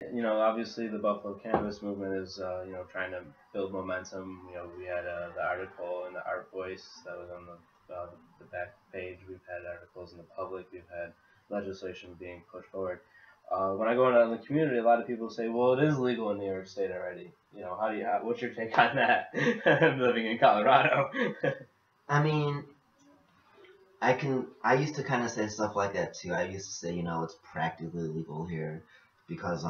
Obviously the Buffalo Cannabis Movement is, trying to build momentum. We had the article in the Art Voice that was on the back page. We've had articles in the public. We've had legislation being pushed forward. When I go out in the community, a lot of people say, "Well, it is legal in New York State already." What's your take on that? I'm living in Colorado. I mean, I used to kind of say stuff like that too. I used to say, it's practically legal here because,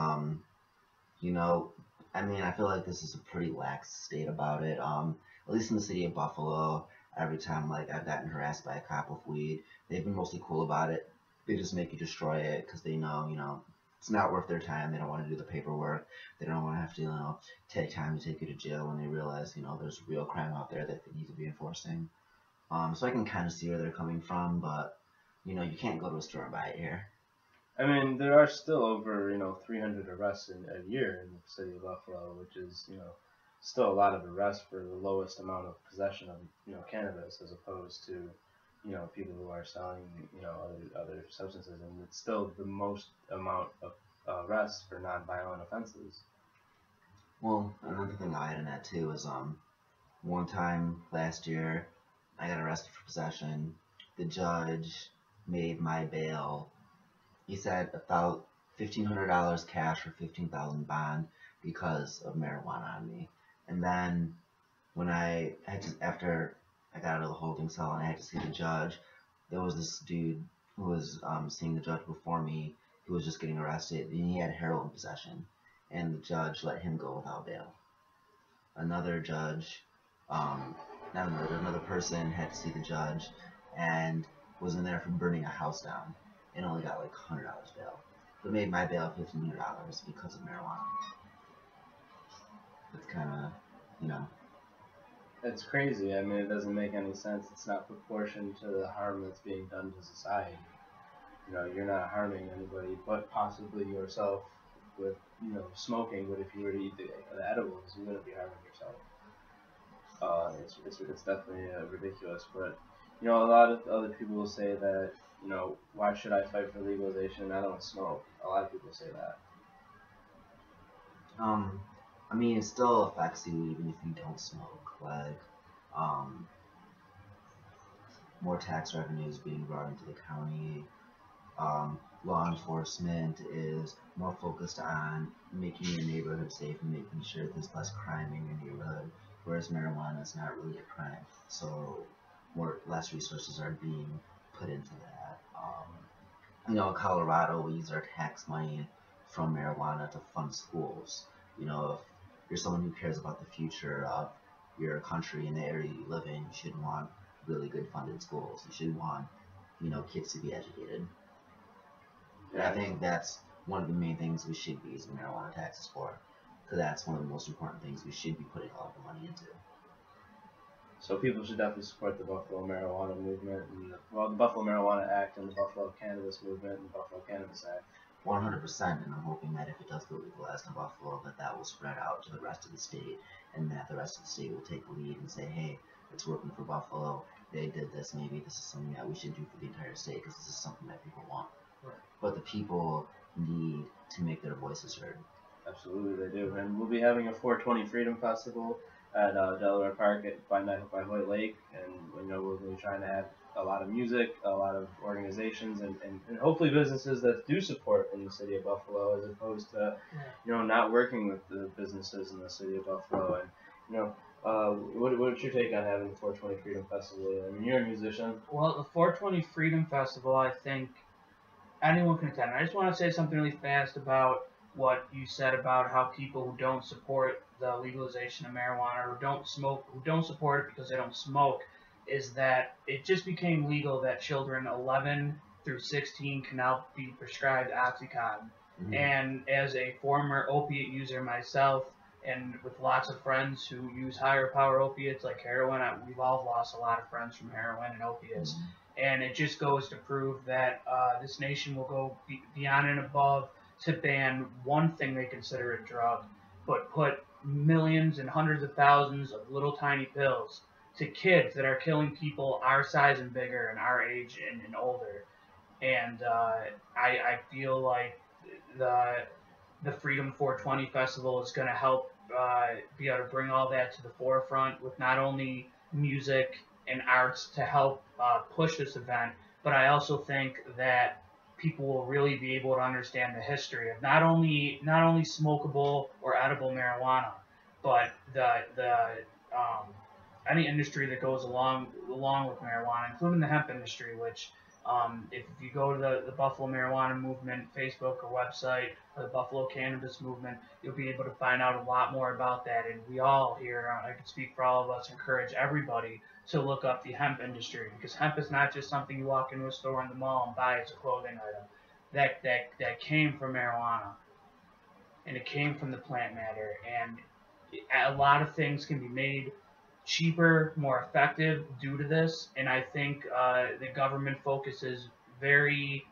you know, I feel like this is a pretty lax state about it. At least in the city of Buffalo, every time like I've gotten harassed by a cop with weed, they've been mostly cool about it. They just make you destroy it because they know, it's not worth their time. They don't want to do the paperwork. They don't want to have to, take time to take you to jail when they realize, there's real crime out there that they need to be enforcing. So I can kind of see where they're coming from, but you can't go to a store and buy it here. I mean, there are still over 300 arrests in a year in the city of Buffalo, which is still a lot of arrests for the lowest amount of possession of cannabis, as opposed to people who are selling other substances, and it's still the most amount of arrests for non-violent offenses. Well, another thing I had in that too is one time last year I got arrested for possession. The judge made my bail. He said about $1,500 cash for 15,000 bond because of marijuana on me. And then when after I got out of the holding cell and I had to see the judge, there was this dude who was seeing the judge before me who was just getting arrested, and he had heroin possession, and the judge let him go without bail. Another judge, another person had to see the judge and was in there for burning a house down and only got like $100 bail, but made my bail $1,500 because of marijuana. It's kind of, It's crazy. I mean, it doesn't make any sense. It's not proportioned to the harm that's being done to society. You're not harming anybody but possibly yourself with, smoking. But if you were to eat the edibles, you wouldn't be harming yourself. It's definitely ridiculous. But, a lot of other people will say that, why should I fight for legalization? I don't smoke. A lot of people say that. It still affects you even if you don't smoke. Like, more tax revenues being brought into the county. Law enforcement is more focused on making your neighborhood safe and making sure there's less crime in your neighborhood, whereas marijuana is not really a crime, so less resources are being put into that. In Colorado, we use our tax money from marijuana to fund schools. If you're someone who cares about the future of your country and the area you live in, you should want really good funded schools. You should want, kids to be educated. And I think that's one of the main things we should be using marijuana taxes for, because that's one of the most important things we should be putting all of the money into. So people should definitely support the Buffalo Marijuana Movement, and the Buffalo Marijuana Act, and the Buffalo Cannabis Movement, and the Buffalo Cannabis Act. 100%, and I'm hoping that if it does get legalized in Buffalo, that will spread out to the rest of the state, and that the rest of the state will take the lead and say, hey, it's working for Buffalo, they did this, maybe this is something that we should do for the entire state, because this is something that people want. Right. But the people need to make their voices heard. Absolutely, they do. And we'll be having a 420 Freedom Festival at Delaware Park by Hoyt Lake, and we're going to be trying to have a lot of music, a lot of organizations, and hopefully businesses that do support in the city of Buffalo, as opposed to not working with the businesses in the city of Buffalo. And what's your take on having the 420 Freedom Festival? I mean, you're a musician. Well, the 420 Freedom Festival, I think anyone can attend. I just want to say something really fast about what you said about how people who don't support the legalization of marijuana, or who don't support it because they don't smoke, is that it just became legal that children 11 through 16 can now be prescribed Oxycontin. Mm-hmm. And as a former opiate user myself, and with lots of friends who use higher power opiates like heroin, we've all lost a lot of friends from heroin and opiates. Mm-hmm. And it just goes to prove that this nation will go beyond and above to ban one thing they consider a drug, but put millions and hundreds of thousands of little tiny pills to kids that are killing people our size and bigger and our age and older. And I feel like the Freedom 420 Festival is going to help be able to bring all that to the forefront with not only music and arts to help push this event, but I also think that people will really be able to understand the history of not only smokable or edible marijuana, but the any industry that goes along with marijuana, including the hemp industry, which if you go to the Buffalo Marijuana Movement Facebook or website, or the Buffalo Cannabis Movement, you'll be able to find out a lot more about that. And we all here, I can speak for all of us, encourage everybody to look up the hemp industry, because hemp is not just something you walk into a store in the mall and buy as a clothing item. That came from marijuana, and it came from the plant matter, and a lot of things can be made cheaper, more effective due to this. And I think the government focuses very,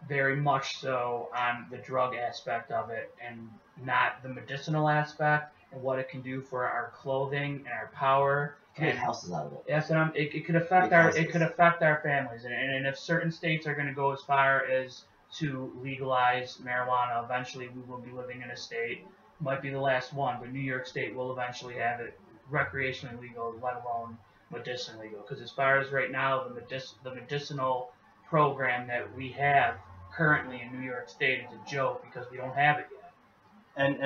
very much so on the drug aspect of it and not the medicinal aspect and what it can do for our clothing and our power. Make houses out of it. Yes, and it could affect our families, and if certain states are going to go as far as to legalize marijuana, eventually we will be living in a state, might be the last one, but New York State will eventually have it recreationally legal, let alone medicinally legal. Because as far as right now, the medicinal program that we have currently in New York State is a joke because we don't have it yet. And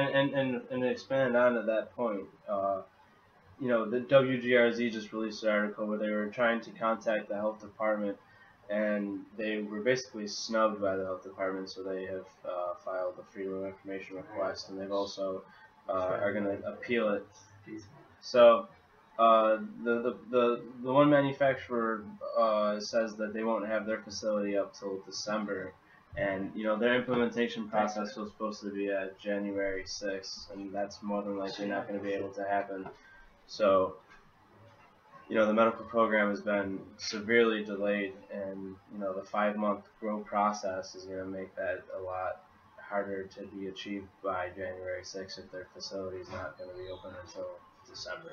to expand on to that point, the WGRZ just released an article where they were trying to contact the health department, and they were basically snubbed by the health department, so they have filed a Freedom of Information request, and they've also are going to appeal it. So the one manufacturer says that they won't have their facility up till December, and their implementation process was supposed to be at January 6th, and that's more than likely not going to be able to happen. So, the medical program has been severely delayed, and, the 5-month grow process is going to make that a lot harder to be achieved by January 6th if their facility is not going to be open until December.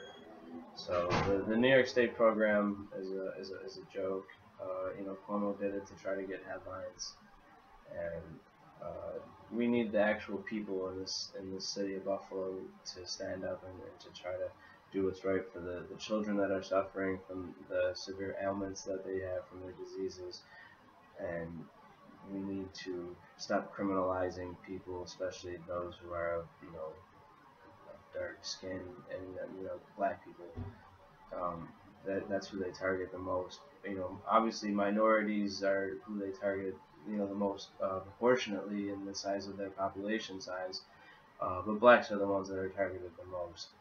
So the New York State program is a joke. Cuomo did it to try to get headlines, and we need the actual people in this city of Buffalo to stand up and to try to do what's right for the children that are suffering from the severe ailments that they have from their diseases. And we need to stop criminalizing people, especially those who are of dark skin and black people. That's who they target the most. Obviously minorities are who they target the most proportionately in the size of their population size, but blacks are the ones that are targeted the most.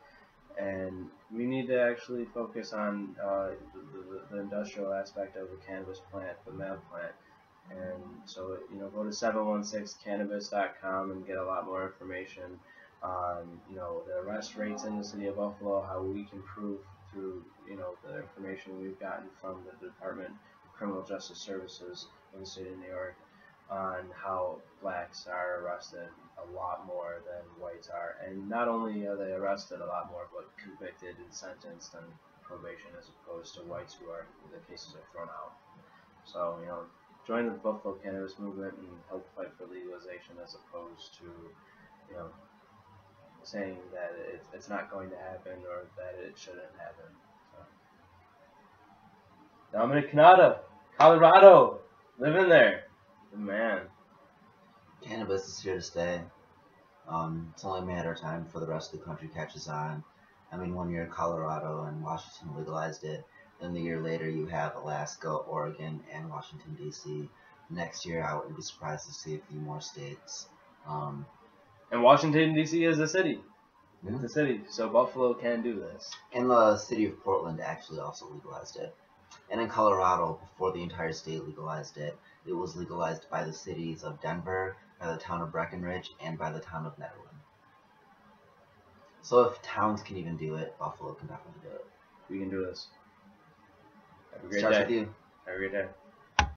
And we need to actually focus on the industrial aspect of the cannabis plant, the meth plant. And so, go to 716cannabis.com and get a lot more information on, the arrest rates in the city of Buffalo, how we can prove through, the information we've gotten from the Department of Criminal Justice Services in the state of New York, on how blacks are arrested a lot more than whites are. And not only are they arrested a lot more, but convicted and sentenced on probation, as opposed to whites who are, the cases are thrown out. So, join the Buffalo Cannabis Movement and help fight for legalization, as opposed to, saying that it's not going to happen or that it shouldn't happen. So. Domin Cannata, Colorado, live in there. Good man. Cannabis is here to stay. It's only a matter of time before the rest of the country catches on. I mean, 1 year Colorado and Washington legalized it. Then the year later you have Alaska, Oregon, and Washington, D.C. Next year I wouldn't be surprised to see a few more states. And Washington, D.C. is a city. Yeah. It's a city, so Buffalo can do this. And the city of Portland actually also legalized it. And in Colorado, before the entire state legalized it, it was legalized by the cities of Denver, by the town of Breckenridge, and by the town of Netherland. So if towns can even do it, Buffalo can definitely do it. We can do this. Have a great Starts day. with you. Have a great day.